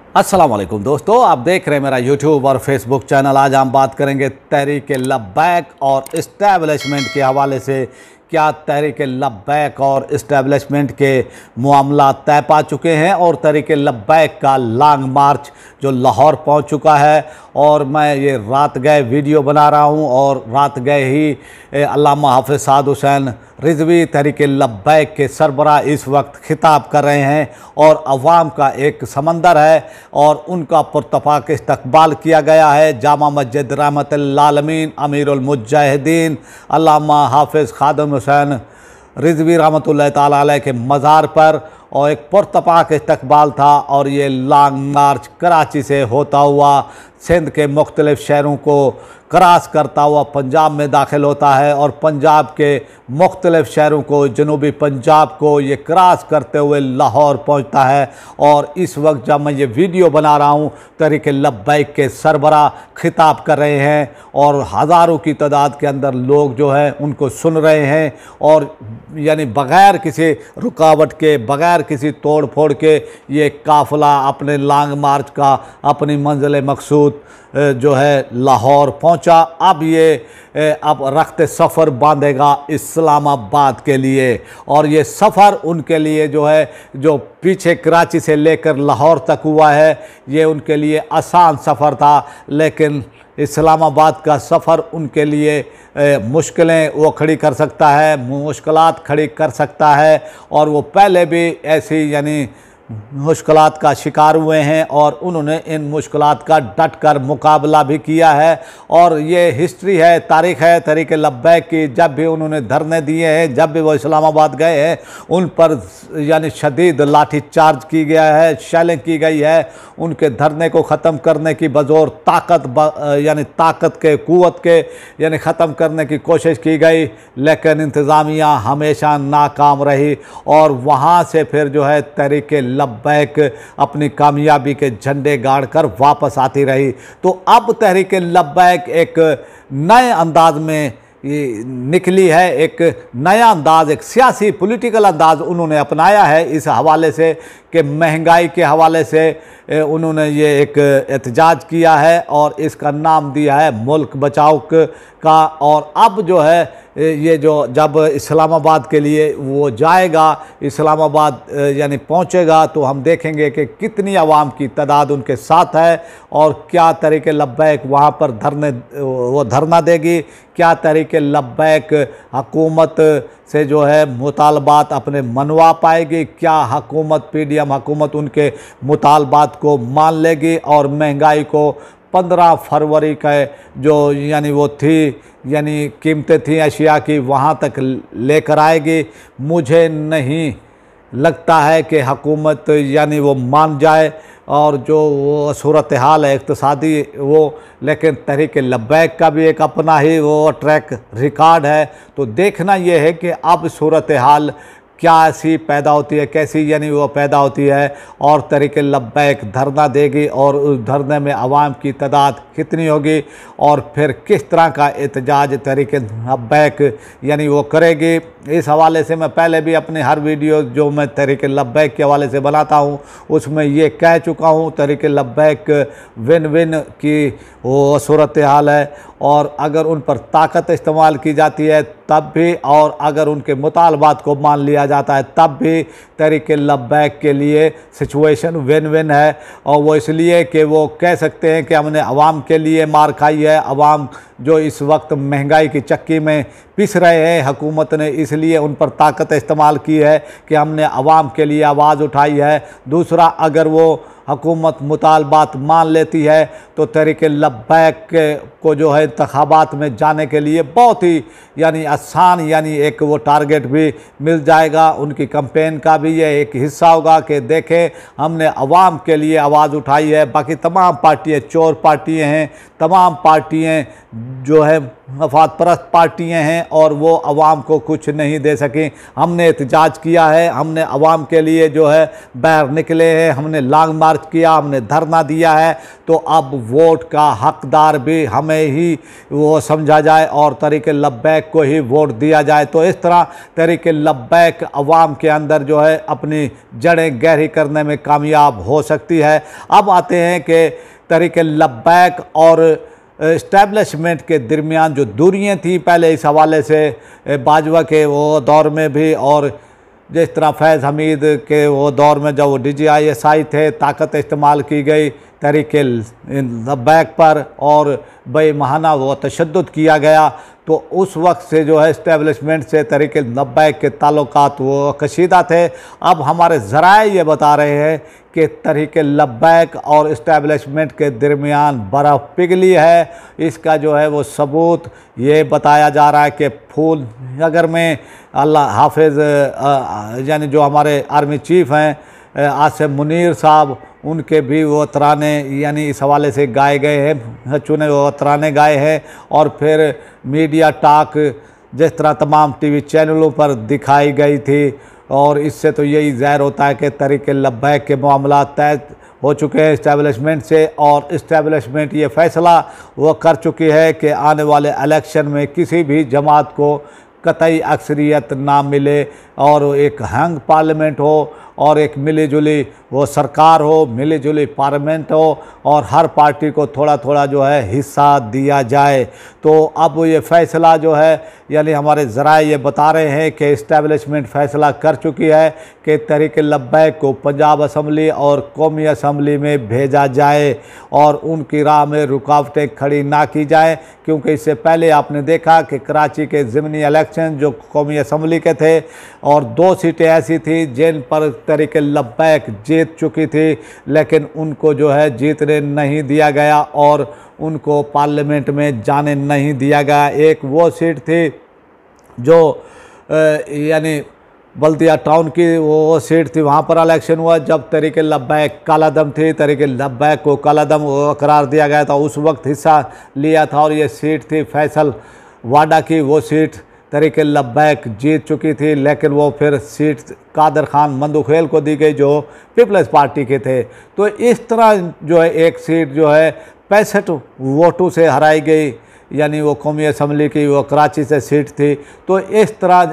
अस्सलाम वालेकुम दोस्तों, आप देख रहे हैं मेरा यूट्यूब और फेसबुक चैनल। आज हम बात करेंगे तहरीक लब्बैक और इस्टेब्लिशमेंट के हवाले से। क्या तहरीक लब्बैक और इस्टेब्लिशमेंट के मामला तय पा चुके हैं और तहरीक लब्बैक का लॉन्ग मार्च जो लाहौर पहुंच चुका है। और मैं ये रात गए वीडियो बना रहा हूं और रात गए ही अल्लामा हाफिज़ साद हुसैन रिजवी तहरीक लब्बैक के सरबराह इस वक्त खिताब कर रहे हैं और अवाम का एक समंदर है और उनका पुरतफाक इस्तकबाल किया गया है। जामा मस्जिद रहमतुल आलमीन अमीरुल मुजाहिदीन अल्लामा हाफिज़ खादिम हुसैन रिजवी रहमतुल्लाह ताला अलैह के मज़ार पर और एक पुरतफाक इस्तकबाल था। और ये लॉन्ग मार्च कराची से होता हुआ सिंध के मुख्तलिफ़ शहरों को क्रॉस करता हुआ पंजाब में दाखिल होता है और पंजाब के मुख्तलिफ़ शहरों को, जनूबी पंजाब को ये क्रॉस करते हुए लाहौर पहुंचता है। और इस वक्त जब मैं ये वीडियो बना रहा हूं, तहरीक लब्बैक के सरबराह खिताब कर रहे हैं और हज़ारों की तादाद के अंदर लोग जो है उनको सुन रहे हैं। और यानी बग़ैर किसी रुकावट के, बग़ैर किसी तोड़ फोड़ के ये काफ़िला अपने लॉन्ग मार्च का अपनी मंजिल मकसूद जो है लाहौर पहुंचा। अब ये अब रख्त सफ़र बांधेगा इस्लामाबाद के लिए। और ये सफ़र उनके लिए जो है, जो पीछे कराची से लेकर लाहौर तक हुआ है, ये उनके लिए आसान सफ़र था। लेकिन इस्लामाबाद का सफ़र उनके लिए मुश्किलें वो खड़ी कर सकता है, मुश्किलात खड़ी कर सकता है। और वो पहले भी ऐसी यानी मुश्किलात का शिकार हुए हैं और उन्होंने इन मुश्किलात का डट कर मुकाबला भी किया है। और ये हिस्ट्री है, तारीख़ है तहरीक लब्बैक की। जब भी उन्होंने धरने दिए हैं, जब भी वो इस्लामाबाद गए हैं, उन पर यानी शदीद लाठी चार्ज की गया है, शेलिंग की गई है। उनके धरने को ख़त्म करने की बज़ोर ताकत यानी ताकत के, क़ुव्वत के यानी ख़त्म करने की कोशिश की गई, लेकिन इंतज़ामिया हमेशा नाकाम रही। और वहाँ से फिर जो है तहरीक लब्बैक अपनी कामयाबी के झंडे गाड़ कर वापस आती रही। तो अब तहरीक लब्बैक एक नए अंदाज में ये निकली है, एक नया अंदाज़, एक सियासी पॉलिटिकल अंदाज़ उन्होंने अपनाया है। इस हवाले से कि महंगाई के हवाले से उन्होंने ये एक एहतजाज किया है और इसका नाम दिया है मुल्क बचाओ का। और अब जो है ये जो जब इस्लामाबाद के लिए वो जाएगा, इस्लामाबाद यानी पहुंचेगा, तो हम देखेंगे कि कितनी आवाम की तादाद उनके साथ है और क्या तहरीक लब्बैक वहाँ पर धरना देगी, क्या तहरीक लब्बैक हुकूमत से जो है मुतालबात अपने मनवा पाएगी, क्या हुकूमत PDM हुकूमत उनके मुतालबात को मान लेगी और महंगाई को 15 फरवरी का जो यानी वो थी, यानी कीमतें थी अशिया की, वहाँ तक लेकर आएगी। मुझे नहीं लगता है कि हुकूमत यानी वो मान जाए और जो वो सूरत हाल है इक़्तिसादी वो, लेकिन तहरीक लब्बैक का भी एक अपना ही वो ट्रैक रिकॉर्ड है। तो देखना ये है कि अब सूरत हाल क्या ऐसी पैदा होती है, कैसी यानी वो पैदा होती है और तहरीक लब्बैक धरना देगी और उस धरने में आवाम की तादाद कितनी होगी और फिर किस तरह का एहतजाज तहरीक लब्बैक यानी वो करेगी। इस हवाले से मैं पहले भी अपने हर वीडियो जो मैं तहरीक लब्बैक के हवाले से बनाता हूँ उसमें ये कह चुका हूँ, तहरीक लब्बैक विन विन की वो सूरत हाल है। और अगर उन पर ताकत इस्तेमाल की जाती है तब भी, और अगर उनके मुतालबात को मान लिया जाता है तब भी तहरीक लब्बैक के लिए सिचुएशन विन विन है। और वो इसलिए कि वो कह सकते हैं कि हमने आवाम के लिए मार खाई है, आवाम जो इस वक्त महंगाई की चक्की में पिस रहे हैं, हुकूमत ने इसलिए उन पर ताकत इस्तेमाल की है कि हमने आवाम के लिए आवाज़ उठाई है। दूसरा, अगर वो हुकूमत मुतालबात मान लेती है तो तहरीक लब्बैक को जो है इंतखाबात में जाने के लिए बहुत ही यानी आसान यानी एक वो टारगेट भी मिल जाएगा। उनकी कैंपेन का भी ये एक हिस्सा होगा कि देखें हमने आवाम के लिए आवाज़ उठाई है। बाकी तमाम पार्टियाँ चोर पार्टियाँ हैं, तमाम पार्टियाँ जो है मफाद परस्त पार्टियाँ हैं और वो अवाम को कुछ नहीं दे सकें। हमने एहतजाज किया है, हमने अवाम के लिए जो है बाहर निकले हैं, हमने लॉन्ग मार्च किया, हमने धरना दिया है, तो अब वोट का हकदार भी हमें ही वो समझा जाए और तहरीक लब्बैक को ही वोट दिया जाए। तो इस तरह तहरीक लब्बैक अवाम के अंदर जो है अपनी जड़ें गहरी करने में कामयाब हो सकती है। अब आते हैं कि तहरीक लब्बैक और इस्टेब्लिशमेंट के दरमियान जो दूरियां थी पहले, इस हवाले से बाजवा के वो दौर में भी और जिस तरह फैज़ हमीद के वो दौर में जब वो DGISI थे, ताकत इस्तेमाल की गई तहरीक लब्बैक पर और बेईमाना वो तशद्दुद किया गया, तो उस वक्त से जो है इस्टेब्लिशमेंट से तहरीक लब्बैक के ताल्लुकात वो कशीदा थे। अब हमारे ज़राए ये बता रहे हैं कि तहरीक लब्बैक और इस्टेब्लिशमेंट के दरमियान बर्फ़ पिघली है। इसका जो है वो सबूत ये बताया जा रहा है कि फूल नगर में अल्लाह हाफिज़ यानी जो हमारे आर्मी चीफ़ हैं आसिम मुनीर साहब, उनके भी वो तराने यानी इस हवाले से गाए गए हैं, चुने वो तराने गाए हैं और फिर मीडिया टॉक जिस तरह तमाम TV चैनलों पर दिखाई गई थी। और इससे तो यही ज़ाहिर होता है कि तहरीक लब्बैक के मामला तय हो चुके हैं इस्टेब्लिशमेंट से और इस्टेब्लिशमेंट ये फ़ैसला वो कर चुकी है कि आने वाले इलेक्शन में किसी भी जमात को कतई अक्सरियत ना मिले और एक हंग पार्लियामेंट हो और एक मिली जुली वो सरकार हो, मिली जुली पार्लियामेंट हो और हर पार्टी को थोड़ा थोड़ा जो है हिस्सा दिया जाए। तो अब ये फ़ैसला जो है यानी हमारे ज़राए ये बता रहे हैं कि इस्टेब्लिशमेंट फ़ैसला कर चुकी है कि तहरीक लब्बैक को पंजाब असम्बली और कौमी असम्बली में भेजा जाए और उनकी राह में रुकावटें खड़ी ना की जाए, क्योंकि इससे पहले आपने देखा कि कराची के ज़िमनी इलेक्शन जो कौमी असम्बली के थे और 2 सीटें ऐसी थी जिन पर तहरीक लब्बैक जीत चुकी थी, लेकिन उनको जो है जीतने नहीं दिया गया और उनको पार्लियामेंट में जाने नहीं दिया गया। एक वो सीट थी जो यानी बल्दिया टाउन की वो सीट थी, वहाँ पर इलेक्शन हुआ जब तहरीक लब्बैक कालादम थी, तहरीक लब्बैक को कालादम करार दिया गया था, उस वक्त हिस्सा लिया था और ये सीट थी फैसल वाडा की। वो सीट तहरीक लब्बैक जीत चुकी थी, लेकिन वो फिर सीट कादर खान मंदुखेल को दी गई जो पीपल्स पार्टी के थे। तो इस तरह जो है एक सीट जो है 65 वोटों से हराई गई, यानी वो कौमी असम्बली की वो कराची से सीट थी। तो इस तरह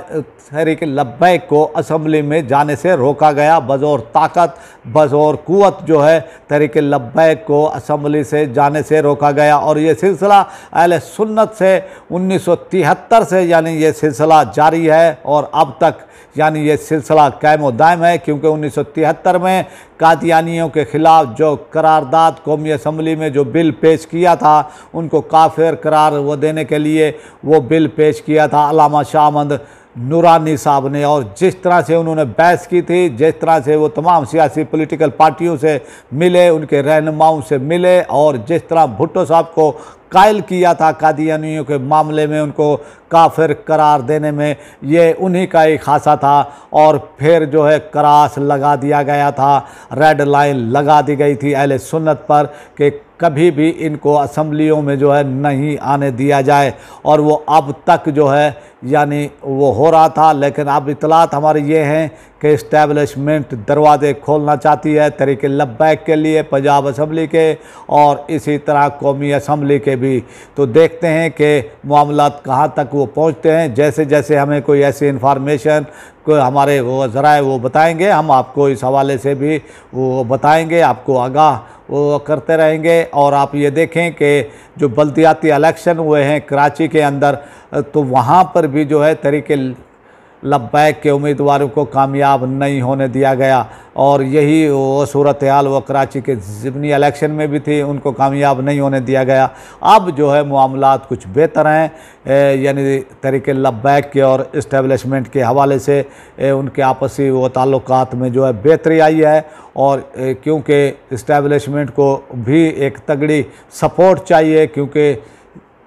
तहरीक लब्बैक को असम्बली में जाने से रोका गया, बज़ोर ताकत बज़ोर कुव्वत जो है तहरीक लब्बैक को असम्बली से जाने से रोका गया। और ये सिलसिला अहले सुन्नत से 1973 से यानी ये सिलसिला जारी है और अब तक यानी ये सिलसिला कायम व दायम है, क्योंकि 1973 में कादियानियों के ख़िलाफ़ जो करारदाद कौमी असम्बली में जो बिल पेश किया था, उनको काफिर करार वो देने के लिए वो बिल पेश किया था अल्लामा शाह अहमद नूरानी साहब ने। और जिस तरह से उन्होंने बहस की थी, जिस तरह से वो तमाम सियासी पॉलिटिकल पार्टियों से मिले, उनके रहनुमाओं से मिले और जिस तरह भुट्टो साहब को कायल किया था कादियानियों के मामले में, उनको काफिर करार देने में, ये उन्हीं का एक खासा था। और फिर जो है करास लगा दिया गया था, रेड लाइन लगा दी गई थी अहले सुन्नत पर कि कभी भी इनको असम्बलियों में जो है नहीं आने दिया जाए। और वो अब तक जो है यानी वो हो रहा था, लेकिन अब इतलात हमारे ये हैं कि इस्टेब्लिशमेंट दरवाज़े खोलना चाहती है तहरीक लब्बैक के लिए, पंजाब असम्बली के और इसी तरह कौमी असम्बली के भी। तो देखते हैं कि मामलात कहाँ तक वो पहुँचते हैं। जैसे जैसे हमें कोई ऐसी इन्फॉर्मेशन को हमारे वो ज़राए वो बताएंगे, हम आपको इस हवाले से भी वो बताएंगे, आपको आगाह वो करते रहेंगे। और आप ये देखें कि जो बल्दियाती इलेक्शन हुए हैं कराची के अंदर, तो वहाँ पर भी जो है तहरीक लब्बैक के उम्मीदवारों को कामयाब नहीं होने दिया गया। और यही वो सूरत हाल वो कराची के ज़िमनी इलेक्शन में भी थी, उनको कामयाब नहीं होने दिया गया। अब जो है मामलात कुछ बेहतर हैं, यानी तहरीक लब्बैक के और इस्टेब्लिशमेंट के हवाले से उनके आपसी वो ताल्लुकात में जो है बेहतरी आई है। और क्योंकि इस्टेब्लिशमेंट को भी एक तगड़ी सपोर्ट चाहिए, क्योंकि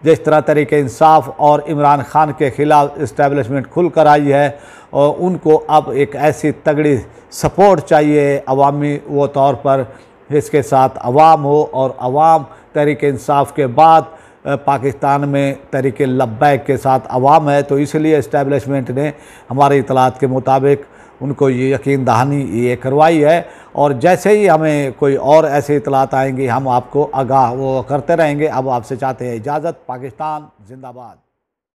जिस तरह तहरीक इंसाफ और इमरान खान के ख़िलाफ़ इस्टेब्लिशमेंट खुल कर आई है, और उनको अब एक ऐसी तगड़ी सपोर्ट चाहिए अवामी वो तौर पर, इसके साथ अवाम हो और अवाम तहरीक इंसाफ के बाद पाकिस्तान में तहरीक लब्बैक के साथ अवाम है, तो इसलिए इस्टेब्लिशमेंट ने हमारी इतलात के मुताबिक उनको ये यकीन दहानी ये करवाई है। और जैसे ही हमें कोई और ऐसी इतलात आएंगी हम आपको आगाह वो करते रहेंगे। अब आपसे चाहते हैं इजाज़त। पाकिस्तान जिंदाबाद।